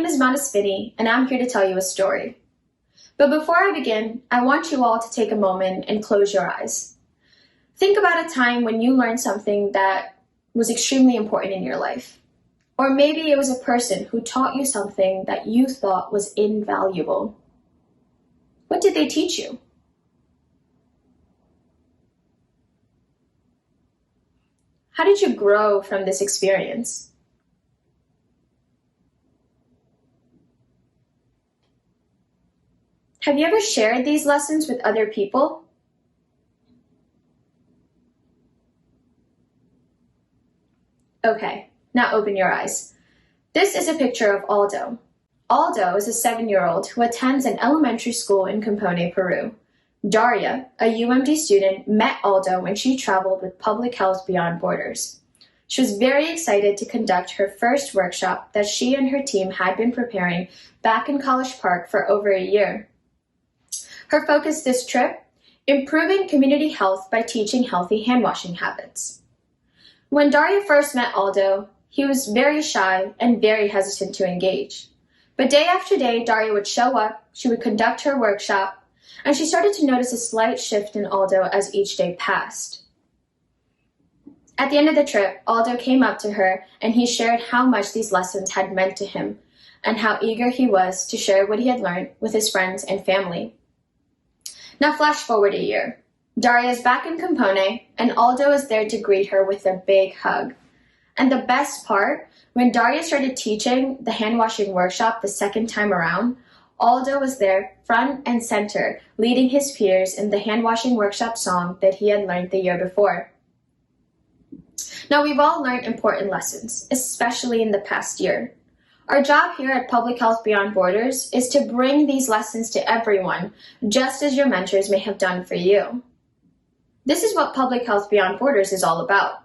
name is Manaswini, and I'm here to tell you a story. But before I begin, I want you all to take a moment and close your eyes. Think about a time when you learned something that was extremely important in your life. Or maybe it was a person who taught you something that you thought was invaluable. What did they teach you? How did you grow from this experience? Have you ever shared these lessons with other people? Okay, now open your eyes. This is a picture of Aldo. Aldo is a 7-year-old who attends an elementary school in Compone, Peru. Daria, a UMD student, met Aldo when she traveled with Public Health Beyond Borders. She was very excited to conduct her first workshop that she and her team had been preparing back in College Park for over a year. Her focus this trip, improving community health by teaching healthy hand-washing habits. When Daria first met Aldo, he was very shy and very hesitant to engage. But day after day, Daria would show up, she would conduct her workshop, and she started to notice a slight shift in Aldo as each day passed. At the end of the trip, Aldo came up to her and he shared how much these lessons had meant to him and how eager he was to share what he had learned with his friends and family. Now flash forward a year. Daria is back in Compone and Aldo is there to greet her with a big hug. And the best part, when Daria started teaching the hand-washing workshop the second time around, Aldo was there front and center, leading his peers in the hand-washing workshop song that he had learned the year before. Now we've all learned important lessons, especially in the past year. Our job here at Public Health Beyond Borders is to bring these lessons to everyone, just as your mentors may have done for you. This is what Public Health Beyond Borders is all about.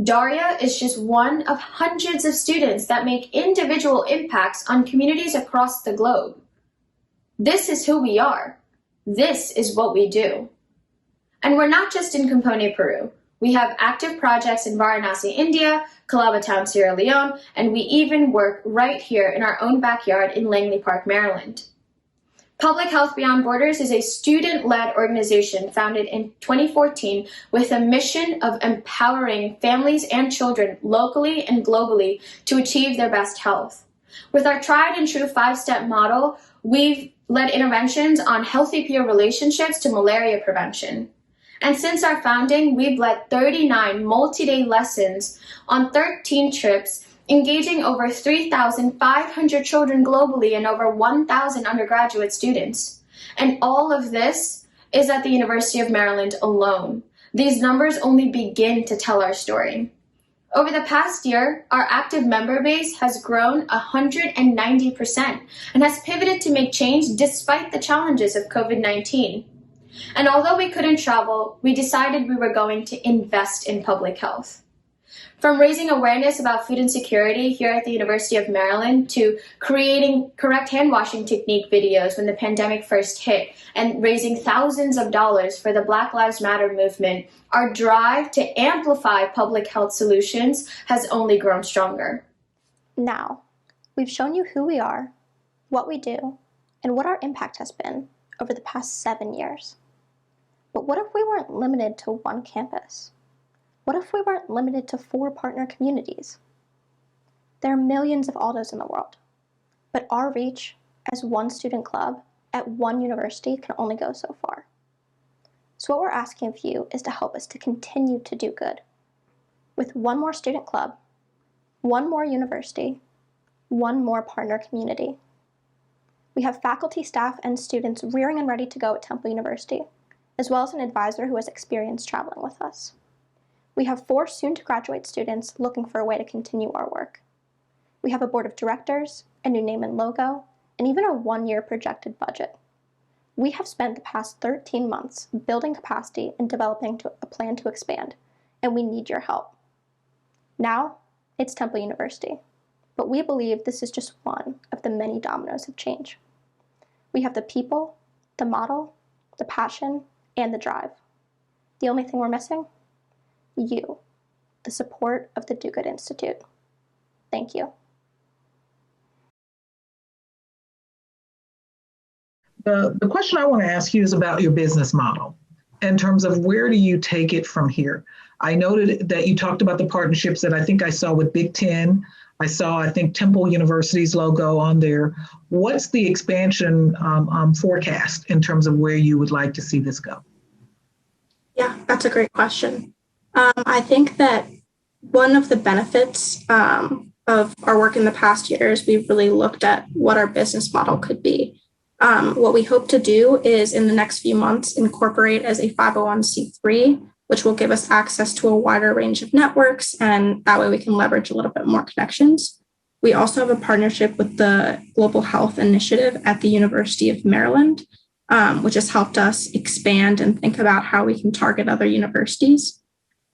Daria is just one of hundreds of students that make individual impacts on communities across the globe. This is who we are. This is what we do. And we're not just in Compone, Peru. We have active projects in Varanasi, India, Calaba Town, Sierra Leone, and we even work right here in our own backyard in Langley Park, Maryland. Public Health Beyond Borders is a student-led organization founded in 2014 with a mission of empowering families and children locally and globally to achieve their best health. With our tried and true 5-step model, we've led interventions on healthy peer relationships to malaria prevention. And since our founding, we've led 39 multi-day lessons on 13 trips, engaging over 3,500 children globally and over 1,000 undergraduate students. And all of this is at the University of Maryland alone. These numbers only begin to tell our story. Over the past year, our active member base has grown 190% and has pivoted to make change despite the challenges of COVID-19. And although we couldn't travel, we decided we were going to invest in public health. From raising awareness about food insecurity here at the University of Maryland to creating correct hand-washing technique videos when the pandemic first hit and raising thousands of dollars for the Black Lives Matter movement, our drive to amplify public health solutions has only grown stronger. Now, we've shown you who we are, what we do, and what our impact has been over the past 7 years. But what if we weren't limited to one campus? What if we weren't limited to 4 partner communities? There are millions of Aldos in the world, but our reach as one student club at one university can only go so far. So what we're asking of you is to help us to continue to do good. With one more student club, one more university, one more partner community. We have faculty, staff, and students rearing and ready to go at Temple University, as well as an advisor who has experience traveling with us. We have 4 soon-to-graduate students looking for a way to continue our work. We have a board of directors, a new name and logo, and even a 1-year projected budget. We have spent the past 13 months building capacity and developing a plan to expand, and we need your help. Now, it's Temple University, but we believe this is just one of the many dominoes of change. We have the people, the model, the passion, and the drive. The only thing we're missing? You, the support of the Do Good Institute. Thank you. The question I want to ask you is about your business model in terms of where do you take it from here? I noted that you talked about the partnerships that I think I saw with Big Ten. I think, Temple University's logo on there. What's the expansion forecast in terms of where you would like to see this go? Yeah, that's a great question. I think that one of the benefits of our work in the past years, we've really looked at what our business model could be. What we hope to do is in the next few months incorporate as a 501c3, which will give us access to a wider range of networks, and that way we can leverage a little bit more connections. We also have a partnership with the Global Health Initiative at the University of Maryland, which has helped us expand and think about how we can target other universities.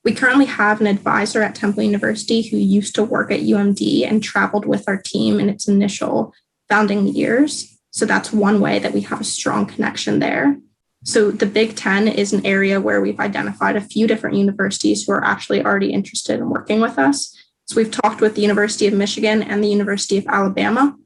We currently have an advisor at Temple University who used to work at UMD and traveled with our team in its initial founding years. So that's one way that we have a strong connection there. So the Big Ten is an area where we've identified a few different universities who are actually already interested in working with us. So we've talked with the University of Michigan and the University of Alabama.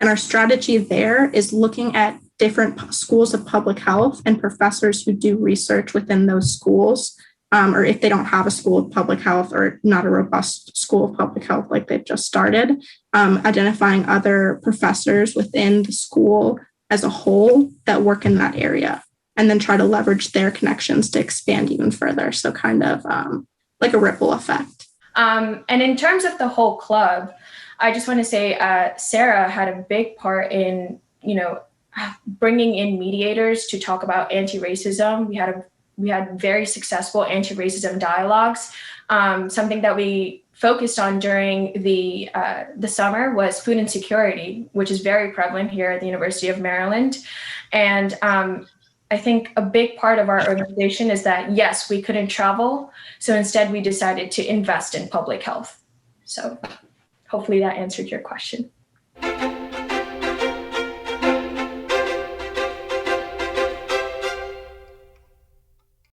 And our strategy there is looking at different schools of public health and professors who do research within those schools, or if they don't have a school of public health or not a robust school of public health like they've just started, identifying other professors within the school as a whole that work in that area, and then try to leverage their connections to expand even further. So kind of like a ripple effect. And in terms of the whole club, I just want to say Sarah had a big part in, bringing in mediators to talk about anti-racism. We had very successful anti-racism dialogues. Something that we focused on during the summer was food insecurity, which is very prevalent here at the University of Maryland. And I think a big part of our organization is that, yes, we couldn't travel. So instead we decided to invest in public health. So hopefully that answered your question.